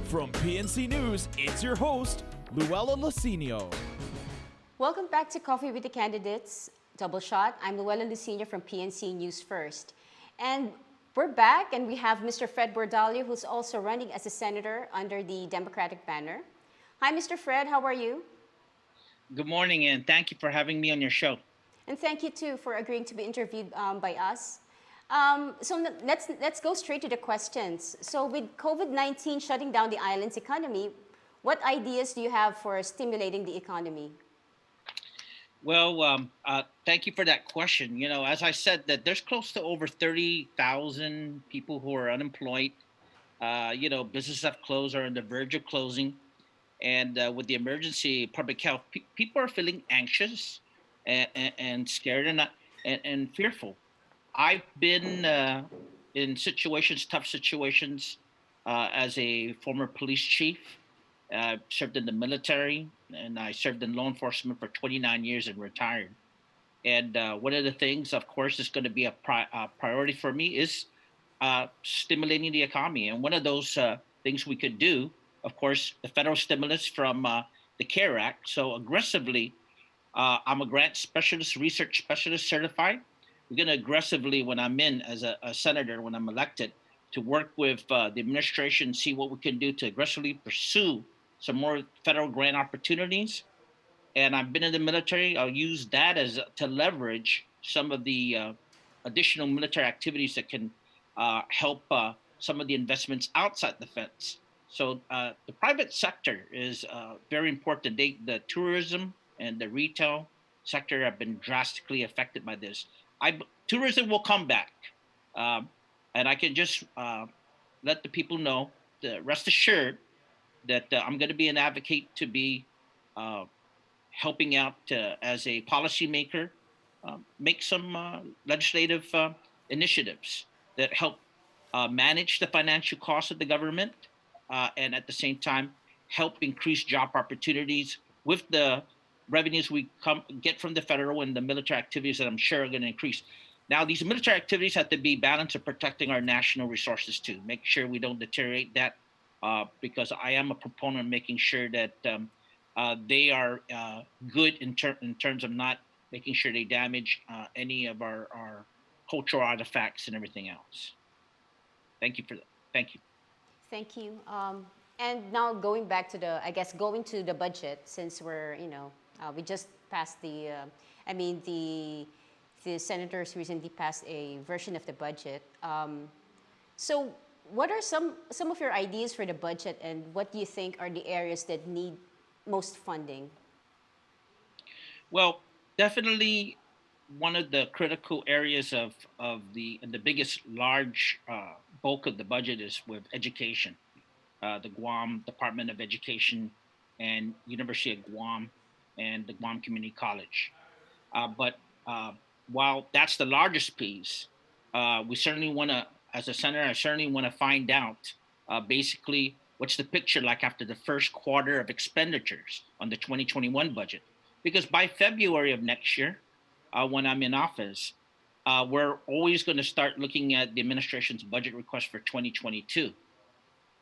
From PNC News, it's your host, Luella Lacinio. Welcome back to Coffee with the Candidates, Double Shot. I'm Luella Lacinio from PNC News First. And we're back, and we have Mr. Fred Bordalio, who's also running as a senator under the Democratic banner. Hi, Mr. Fred, how are you? Good morning, and thank you for having me on your show. And thank you, too, for agreeing to be interviewed by us. Let's go straight to the questions. So with COVID-19 shutting down the island's economy, what ideas do you have for stimulating the economy? Well, thank you for that question. You know, as I said, that there's close to over 30,000 people who are unemployed. Businesses have closed or on the verge of closing. And with the emergency public health, people are feeling anxious and scared and fearful. I've been in situations, tough situations, as a former police chief. Served in the military, and I served in law enforcement for 29 years and retired. And one of the things, of course, is going to be a priority for me is stimulating the economy. And one of those things we could do, of course, the federal stimulus from the CARE Act. So aggressively, I'm a grant specialist, research specialist certified. We're going to aggressively, when I'm in as a senator, when I'm elected, to work with the administration, see what we can do to aggressively pursue some more federal grant opportunities. And I've been in the military. I'll use that as to leverage some of the additional military activities that can help some of the investments outside the fence. So the private sector is very important. The tourism and the retail sector have been drastically affected by this. Tourism will come back, and I can just let the people know, rest assured, that I'm going to be an advocate to be uh, helping out as a policymaker, make some legislative initiatives that help manage the financial costs of the government, and at the same time help increase job opportunities with the revenues we get from the federal and the military activities that I'm sure are going to increase. Now, these military activities have to be balanced with protecting our national resources too. Make sure we don't deteriorate that, because I am a proponent of making sure that they are good in terms of not making sure they damage any of our cultural artifacts and everything else. Thank you for that. Thank you. Thank you. And now going back to the, I guess, going to the budget, since we just passed the senators recently passed a version of the budget. So what are some of your ideas for the budget, and what do you think are the areas that need most funding? Well, definitely one of the critical areas of the biggest large bulk of the budget is with education. The Guam Department of Education and University of Guam and the Guam Community College. But while that's the largest piece, we certainly want to, as a senator, I certainly want to find out basically what's the picture like after the first quarter of expenditures on the 2021 budget. Because by February of next year, when I'm in office, we're always going to start looking at the administration's budget request for 2022.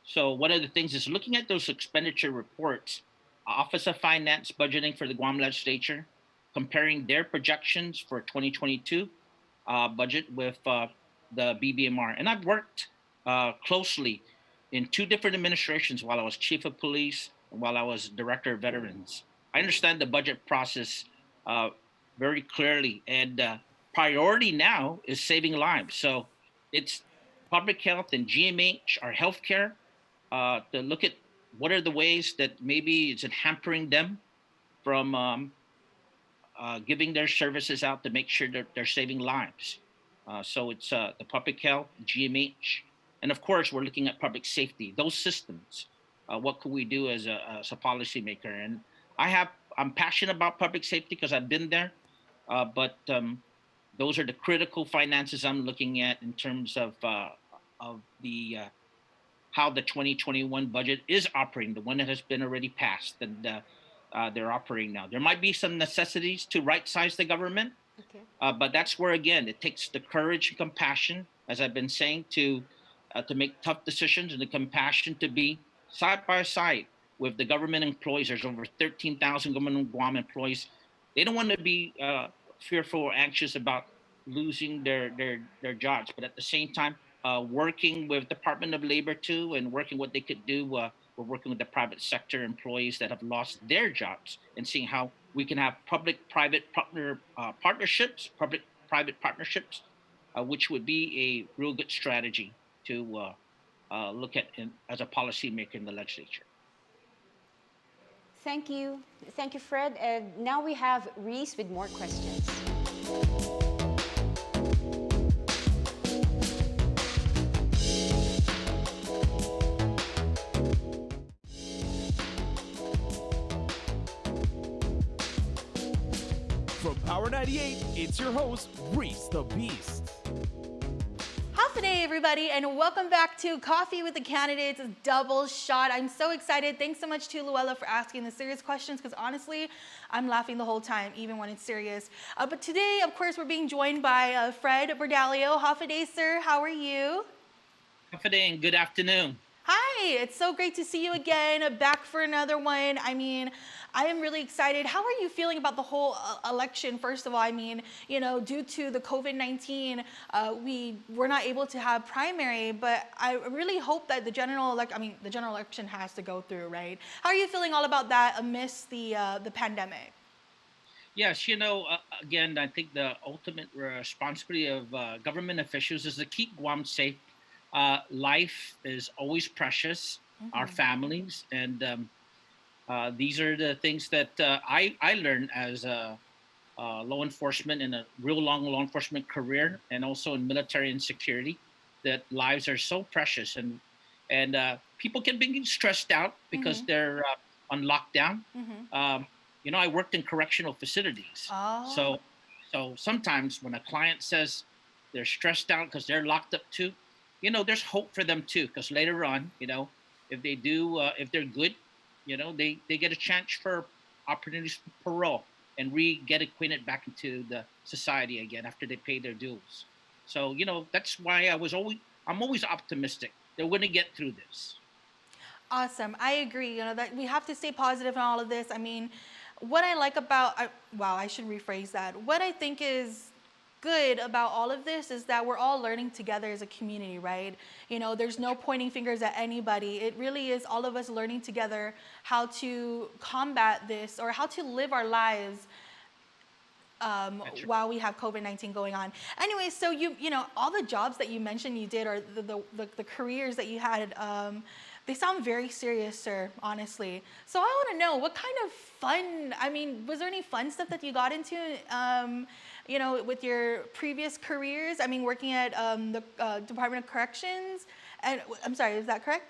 So one of the things is looking at those expenditure reports, Office of Finance budgeting for the Guam legislature, comparing their projections for 2022 budget with the BBMR. And I've worked closely in two different administrations while I was chief of police and while I was director of veterans. I understand the budget process uh, very clearly, and priority now is saving lives. So it's public health and GMH, our healthcare, to look at what are the ways that maybe it's hampering them from giving their services out to make sure that they're saving lives. So it's the public health, GMH, and of course we're looking at public safety. Those systems. What could we do as a policymaker? And I'm passionate about public safety because I've been there, but those are the critical finances I'm looking at in terms of the how the 2021 budget is operating, the one that has been already passed, and they're operating now. There might be some necessities to right size the government, Okay. but that's where again it takes the courage and compassion, as I've been saying, to make tough decisions and the compassion to be side by side with the government employees. There's over 13,000 government Guam employees. They don't want to be fearful or anxious about losing their jobs, but at the same time, working with Department of Labor too, and working what they could do. We're working with the private sector employees that have lost their jobs, and seeing how we can have public-private partnerships, public-private partnerships, which would be a real good strategy to look at as a policymaker in the legislature. Thank you. Thank you, Fred. And now we have Reese with more questions. From Power 98, it's your host, Reese the Beast. Good day, everybody, and welcome back to Coffee with the Candidates Double Shot. I'm so excited. Thanks so much to Luella for asking the serious questions, because honestly, I'm laughing the whole time, even when it's serious. But today, of course, we're being joined by Fred Bordalio. Hafa sir. How are you? Hafa and good afternoon. Hi, it's so great to see you again, back for another one. I mean, I am really excited. How are you feeling about the whole election? First of all, I mean, you know, due to the COVID-19, we were not able to have primary, but I really hope that the general election has to go through, right? How are you feeling all about that amidst the pandemic? Yes, you know, again, I think the ultimate responsibility of government officials is to keep Guam safe. Life is always precious, our families, and these are the things that I learned as a law enforcement in a real long law enforcement career, and also in military and security, that lives are so precious, and people can be stressed out because they're on lockdown. You know, I worked in correctional facilities, so sometimes when a client says they're stressed out because they're locked up too, you know, there's hope for them too, because later on, you know, if they do, if they're good, you know, they get a chance for opportunities for parole and get acquainted back into the society again after they pay their dues. So, you know, that's why I'm always optimistic that we're going to get through this. Awesome. I agree. You know, that we have to stay positive in all of this. I mean, what I like about, I should rephrase that. What I think is good about all of this is that we're all learning together as a community, right? You know, there's no pointing fingers at anybody. It really is all of us learning together how to combat this, or how to live our lives while we have COVID-19 going on. Anyway, so you know, all the jobs that you mentioned you did, or the careers that you had, they sound very serious, sir, honestly. So I want to know, what kind of fun, I mean, was there any fun stuff that you got into, you know, with your previous careers? I mean, working at the Department of Corrections, and I'm sorry, is that correct?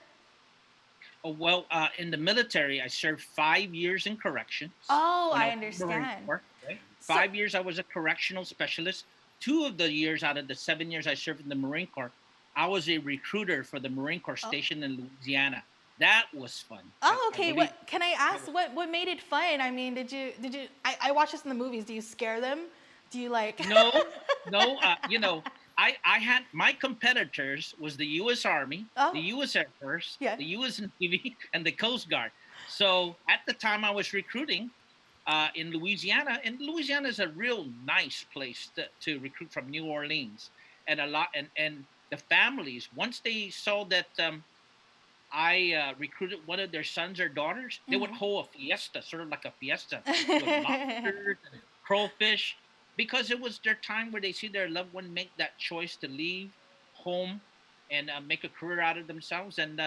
Oh, well, in the military, I served 5 years in corrections. Oh, I understand. Corps, right? 5 years I was a correctional specialist. 2 of the years out of the 7 years I served in the Marine Corps, I was a recruiter for the Marine Corps station in Louisiana. That was fun. Oh, okay. What can I ask? What made it fun? I mean, did you? I watch this in the movies. Do you scare them? Do you like? No. You know, I had my competitors was the U.S. Army, the U.S. Air Force, the U.S. Navy, and the Coast Guard. So at the time I was recruiting in Louisiana, and Louisiana is a real nice place to recruit from New Orleans, and and the families, once they saw that I recruited one of their sons or daughters, they would hold a fiesta, sort of like a fiesta, with lobsters and crawfish, because it was their time where they see their loved one make that choice to leave home and make a career out of themselves. And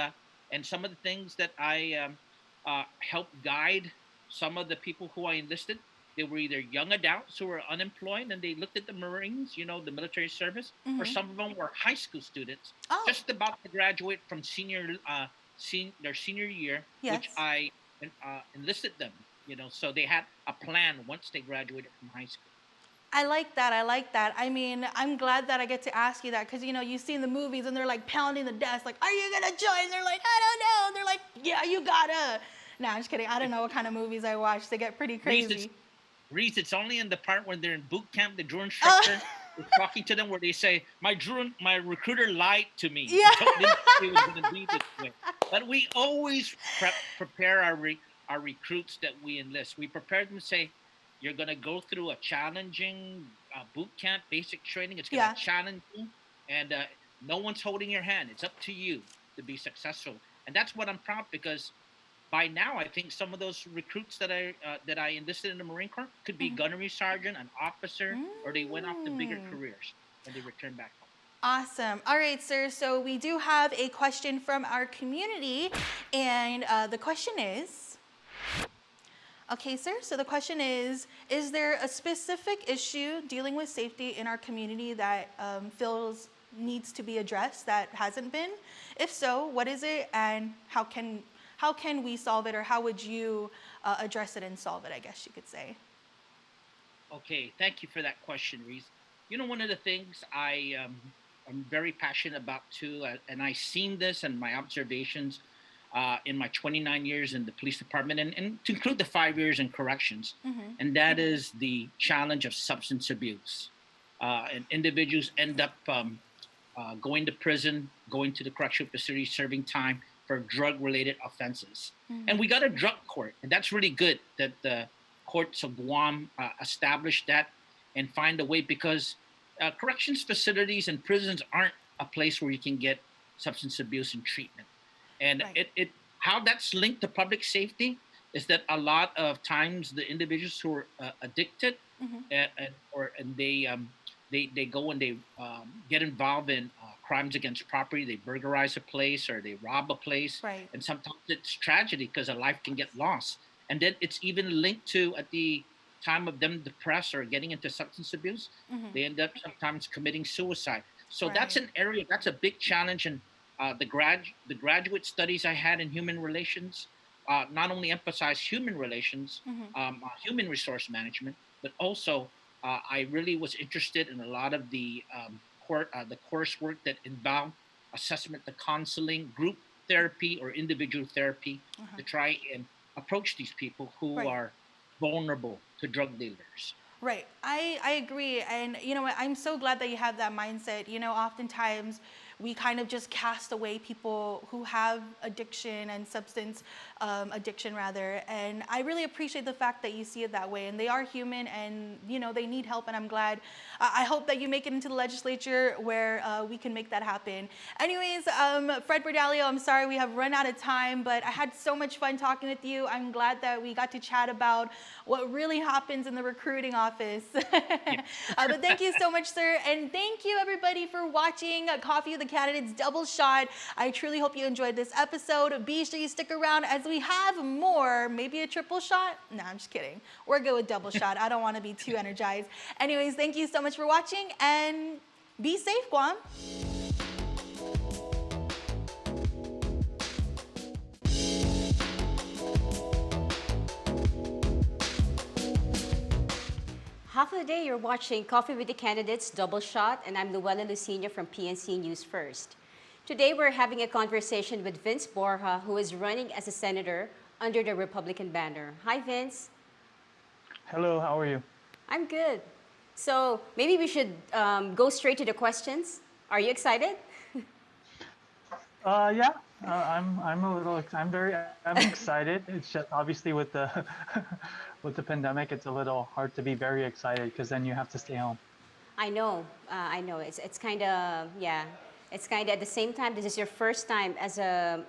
some of the things that I helped guide some of the people who I enlisted, they were either young adults who were unemployed and they looked at the Marines, you know, the military service, or some of them were high school students just about to graduate from their senior year, which I enlisted them, you know, so they had a plan once they graduated from high school. I like that. I like that. I mean, I'm glad that I get to ask you that, because, you know, you see in the movies and they're like pounding the desk, like, are you going to join? They're like, I don't know. They're like, yeah, you gotta. No, I'm just kidding. I don't know what kind of movies I watch. They get pretty crazy. Reese, it's only in the part when they're in boot camp, the drill instructor is talking to them, where they say, my recruiter lied to me. Yeah. He didn't say it was going to be this way. But we always prepare our recruits that we enlist. We prepare them to say, you're going to go through a challenging boot camp, basic training. It's going to Yeah. challenge you, and no one's holding your hand. It's up to you to be successful. And that's what I'm proud because by now I think some of those recruits that I enlisted in the Marine Corps could be gunnery sergeant, an officer, or they went off to bigger Mm. careers when they returned back home. Awesome. All right, sir. So we do have a question from our community, and the question is, okay, sir. So the question is there a specific issue dealing with safety in our community that feels needs to be addressed that hasn't been? If so, what is it, and how can we solve it, or how would you address it and solve it? I guess you could say. Okay, thank you for that question, Reese. You know, one of the things I'm very passionate about too, and I've seen this and my observations in my 29 years in the police department, and to include the 5 years in corrections, and that is the challenge of substance abuse. And individuals end up going to prison, going to the correctional facility, serving time for drug-related offenses. And we got a drug court, and that's really good that the courts of Guam established that and find a way because corrections facilities and prisons aren't a place where you can get substance abuse and treatment. And Right. it how that's linked to public safety is that a lot of times the individuals who are addicted and they go and they get involved in crimes against property. They burglarize a place or they rob a place, Right. and sometimes it's tragedy because a life can get lost. And then it's even linked to at the time of them depressed or getting into substance abuse, they end up sometimes committing suicide. So that's Right. an area that's a big challenge. And the graduate studies I had in human relations not only emphasize human relations, human resource management, but also I really was interested in a lot of the coursework that involved assessment, the counseling, group therapy, or individual therapy to try and approach these people who Right. are vulnerable to drug dealers. Right. I agree. And you know what? I'm so glad that you have that mindset. You know, oftentimes we kind of just cast away people who have addiction and substance addiction rather. And I really appreciate the fact that you see it that way. And they are human and, you know, they need help. And I'm glad. I hope that you make it into the legislature where we can make that happen. Anyways, Fred Bordalio, I'm sorry we have run out of time, but I had so much fun talking with you. I'm glad that we got to chat about what really happens in the recruiting office. But thank you so much, sir. And thank you, everybody, for watching Coffee with the Candidates Double Shot. I truly hope you enjoyed this episode. Be sure you stick around as we have more, maybe a triple shot. No, I'm just kidding. We're good with double shot. I don't want to be too energized. Anyways, thank you so much for watching and be safe, Guam. Half of the day you're watching Coffee with the Candidates Double Shot, and I'm Luella Lucina from PNC News First. Today we're having a conversation with Vince Borja, who is running as a senator under the Republican banner. Hi, Vince. Hello, how are you? I'm good. So maybe we should go straight to the questions. Are you excited? Yeah, I'm excited. It's just obviously with the with the pandemic, it's a little hard to be very excited because then you have to stay home. I know. It's kind of yeah. It's kind of at the same time. This is your first time as a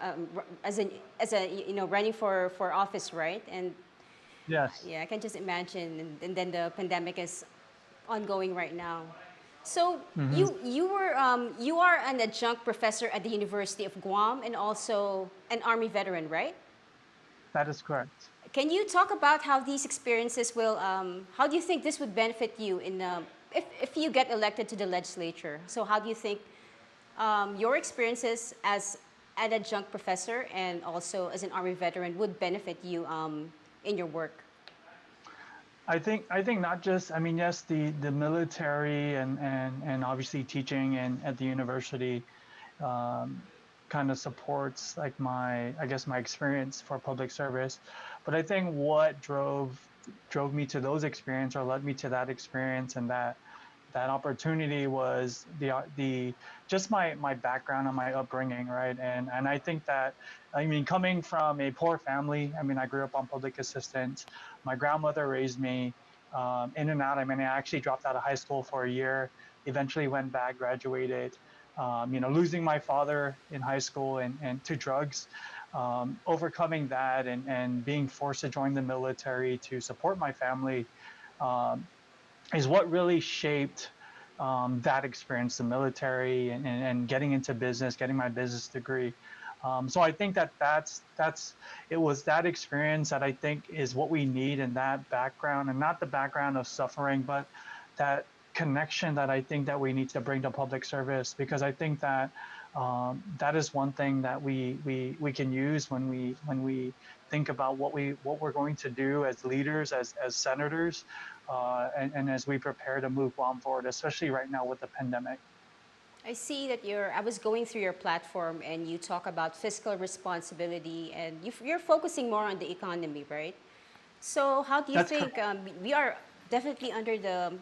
you know running for office, right? And Yes. yeah, I can just imagine. And then the pandemic is ongoing right now. So you are an adjunct professor at the University of Guam and also an Army veteran, right? That is correct. Can you talk about how these experiences will? How do you think this would benefit you in if you get elected to the legislature? So how do you think your experiences as an adjunct professor and also as an Army veteran would benefit you in your work? I think not just, I mean, yes, the military and obviously teaching and at the university kind of supports like I guess my experience for public service. But I think what drove me to those experience or led me to that experience and that opportunity was the just my background and my upbringing, right? And I think that, I mean, coming from a poor family, I mean, I grew up on public assistance. My grandmother raised me in and out. I mean, I actually dropped out of high school for a year, eventually went back, graduated. Losing my father in high school and to drugs, overcoming that and being forced to join the military to support my family, um, is what really shaped that experience, the military, and getting into business, getting my business degree. So I think that's it was that experience that I think is what we need in that background, and not the background of suffering, but that connection that I think that we need to bring to public service, because I think that that is one thing that we can use when we think about what we're going to do as leaders, as senators, and as we prepare to move Guam forward, especially right now with the pandemic. I see that I was going through your platform and you talk about fiscal responsibility and you're focusing more on the economy, right? So how do you That's correct. think we are definitely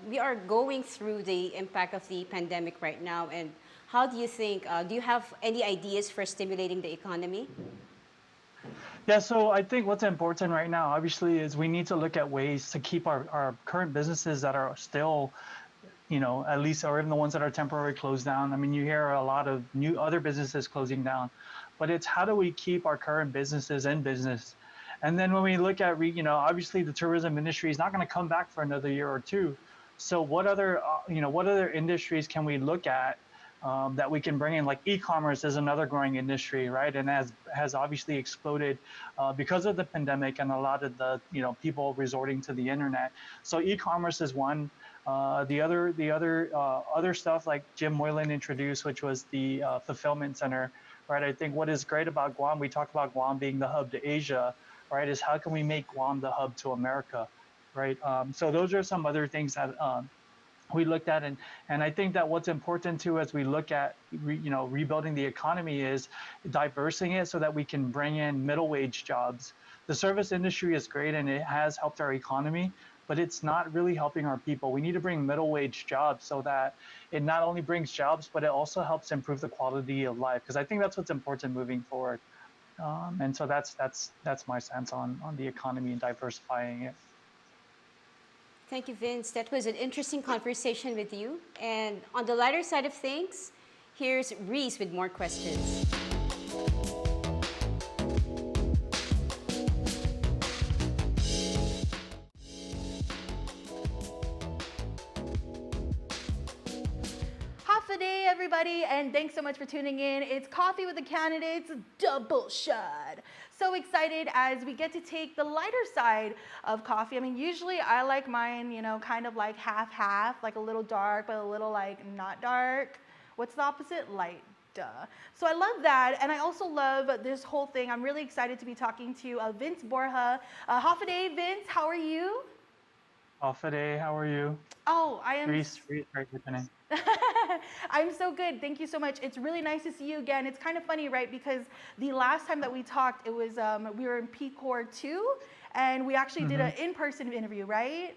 we are going through the impact of the pandemic right now, and how do you think, do you have any ideas for stimulating the economy? Yeah, so I think what's important right now, obviously, is we need to look at ways to keep our current businesses that are still, at least, or even the ones that are temporarily closed down. I mean, you hear a lot of new other businesses closing down, but it's how do we keep our current businesses in business? And then when we look at, obviously the tourism industry is not going to come back for another year or two. So what other industries can we look at that we can bring in? Like e-commerce is another growing industry, right? And has obviously exploded because of the pandemic and a lot of the, people resorting to the internet. So e-commerce is one. The other stuff like Jim Moylan introduced, which was the fulfillment center, right? I think what is great about Guam, we talk about Guam being the hub to Asia, right? Is how can we make Guam the hub to America, right? So those are some other things that we looked at, and I think that what's important too as we look at rebuilding the economy is diversing it so that we can bring in middle wage jobs. The service industry is great and it has helped our economy, but it's not really helping our people. We need to bring middle wage jobs so that it not only brings jobs, but it also helps improve the quality of life, because I think that's what's important moving forward. And so that's my sense on the economy and diversifying it. Thank you, Vince. That was an interesting conversation with you. And on the lighter side of things, here's Reese with more questions. Half a day, everybody, and thanks so much for tuning in. It's Coffee with the Candidates Double Shot. So excited as we get to take the lighter side of coffee. I mean, usually I like mine, kind of like half-half, like a little dark, but a little like not dark. What's the opposite? Light. Duh. So I love that, and I also love this whole thing. I'm really excited to be talking to Vince Borja. Half a day, Vince, how are you? Off a day, how are you? Oh, I am. Reese, right, listening. I'm so good. Thank you so much. It's really nice to see you again. It's kind of funny, right? Because the last time that we talked, it was we were in P-Core 2, and we actually did an in-person interview, right?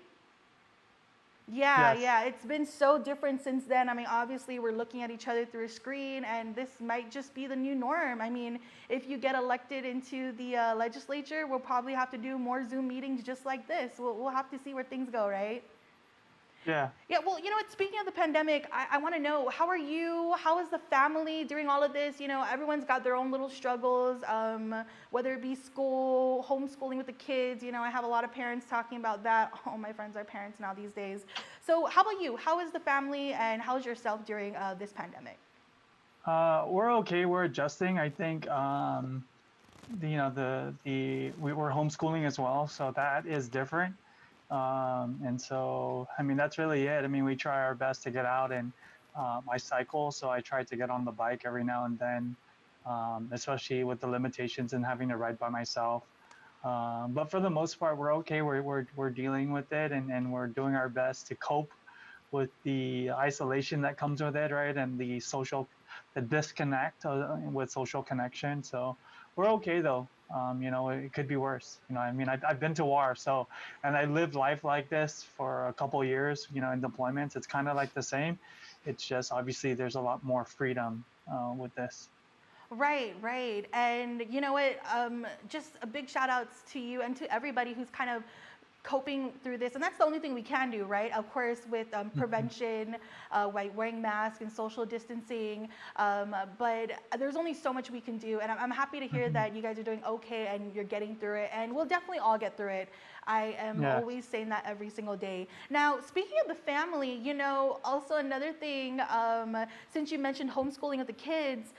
Yeah, Yes. yeah. It's been so different since then. I mean, obviously, we're looking at each other through a screen, and this might just be the new norm. I mean, if you get elected into the legislature, we'll probably have to do more Zoom meetings just like this. We'll have to see where things go, right? Yeah. Yeah, well, you know what? Speaking of the pandemic, I want to know, how are you? How is the family during all of this? Everyone's got their own little struggles, whether it be school, homeschooling with the kids. I have a lot of parents talking about that. All my friends are parents now these days. So how about you? How is the family, and how's yourself during this pandemic? We're okay. We're adjusting. I think we were homeschooling as well, so that is different. And so, I mean, that's really it. I mean, we try our best to get out, and I cycle, so I try to get on the bike every now and then, especially with the limitations and having to ride by myself. But for the most part, we're okay. We're dealing with it, and we're doing our best to cope with the isolation that comes with it, right? And the disconnect with social connection. So we're okay though. It could be worse. I mean, I've been to war, so, and I lived life like this for a couple years, in deployments. It's kind of like the same. It's just obviously there's a lot more freedom with this. Right, right. And you know what? Just a big shout outs to you and to everybody who's kind of coping through this. And that's the only thing we can do, right? Of course, with prevention, like wearing masks and social distancing. But there's only so much we can do. And I'm happy to hear that you guys are doing okay and you're getting through it. And we'll definitely all get through it. I am Yes. always saying that every single day. Now, speaking of the family, also another thing, since you mentioned homeschooling of the kids,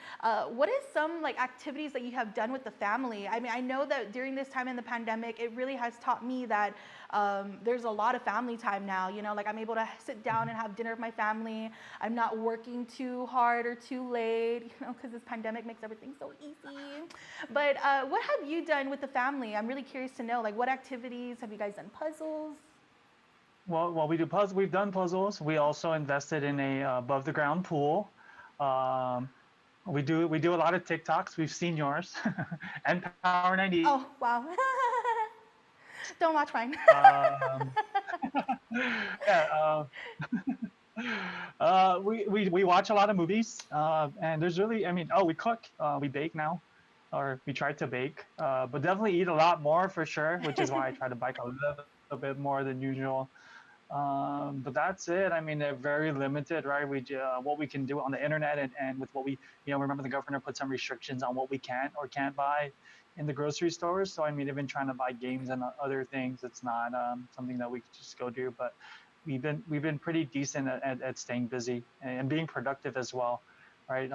what is some like activities that you have done with the family? I mean, I know that during this time in the pandemic, it really has taught me that there's a lot of family time now. Like I'm able to sit down and have dinner with my family. I'm not working too hard or too late, because this pandemic makes everything so easy. But what have you done with the family? I'm really curious to know, like, what activities have you guys done? Puzzles? Well, we do puzzles. We've done puzzles. We also invested in a above the ground pool. Um, we do a lot of TikToks. We've seen yours, and Power 90. Oh, wow. Don't watch mine. Um, yeah, we watch a lot of movies, and there's really, I mean, we cook, we bake now, or we try to bake, but definitely eat a lot more for sure, which is why I try to bike a little bit more than usual. But that's it. I mean, they're very limited, right? What we can do on the internet, and with what we, remember the governor put some restrictions on what we can or can't buy in the grocery stores. So I mean, even trying to buy games and other things, it's not something that we could just go do. But we've been pretty decent at staying busy and being productive as well, right?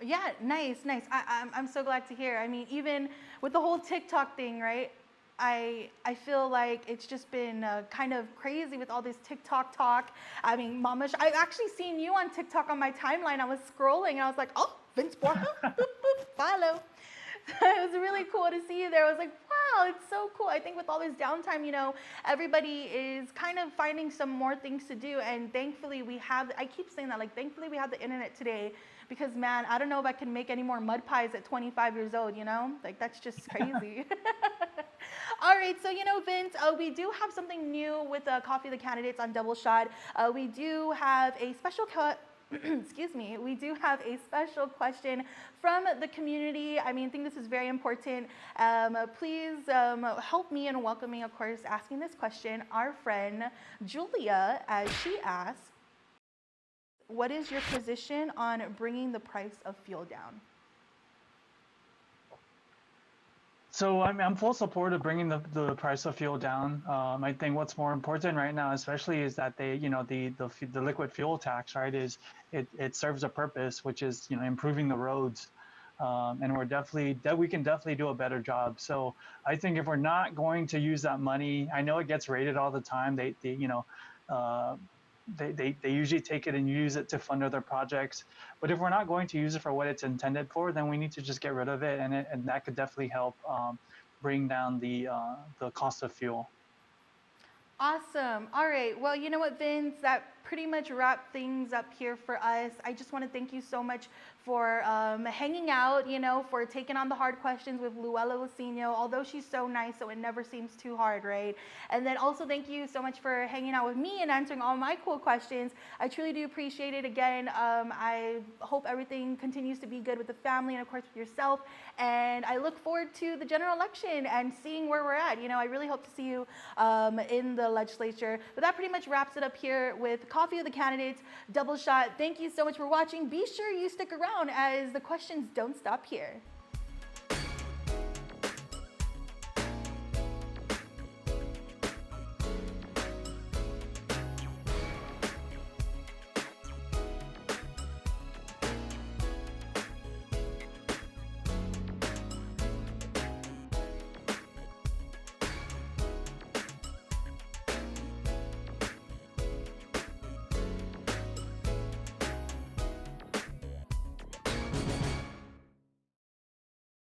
Yeah, nice, nice. I'm so glad to hear. I mean, even with the whole TikTok thing, right? I feel like it's just been kind of crazy with all this TikTok talk. I mean, I've actually seen you on TikTok on my timeline. I was scrolling and I was like, oh, Vince Borja, boop, boop, follow. It was really cool to see you there. I was like, wow, it's so cool. I think with all this downtime, everybody is kind of finding some more things to do. And thankfully I keep saying that, like, thankfully we have the internet today, because man, I don't know if I can make any more mud pies at 25 years old, like that's just crazy. All right, so Vince, we do have something new with Coffee of the Candidates on Double Shot. We do have a special excuse me, we do have a special question from the community. I mean, I think this is very important. Please help me in welcoming, of course, asking this question, our friend Julia, as she asks, what is your position on bringing the price of fuel down? So I'm full support of bringing the price of fuel down. I think what's more important right now, especially, is that the liquid fuel tax, right, is it serves a purpose, which is improving the roads, and we can definitely do a better job. So I think if we're not going to use that money, I know it gets rated all the time. They usually take it and use it to fund other projects. But if we're not going to use it for what it's intended for, then we need to just get rid of it, and that could definitely help bring down the cost of fuel. Awesome. All right. Well, you know what, Vince? That pretty much wrapped things up here for us. I just want to thank you so much for hanging out, for taking on the hard questions with Luella Lucinho, although she's so nice, so it never seems too hard, right? And then also thank you so much for hanging out with me and answering all my cool questions. I truly do appreciate it. Again, I hope everything continues to be good with the family and, of course, with yourself. And I look forward to the general election and seeing where we're at. I really hope to see you in the legislature. But that pretty much wraps it up here with Coffee of the Candidates Double Shot. Thank you so much for watching. Be sure you stick around, as the questions don't stop here.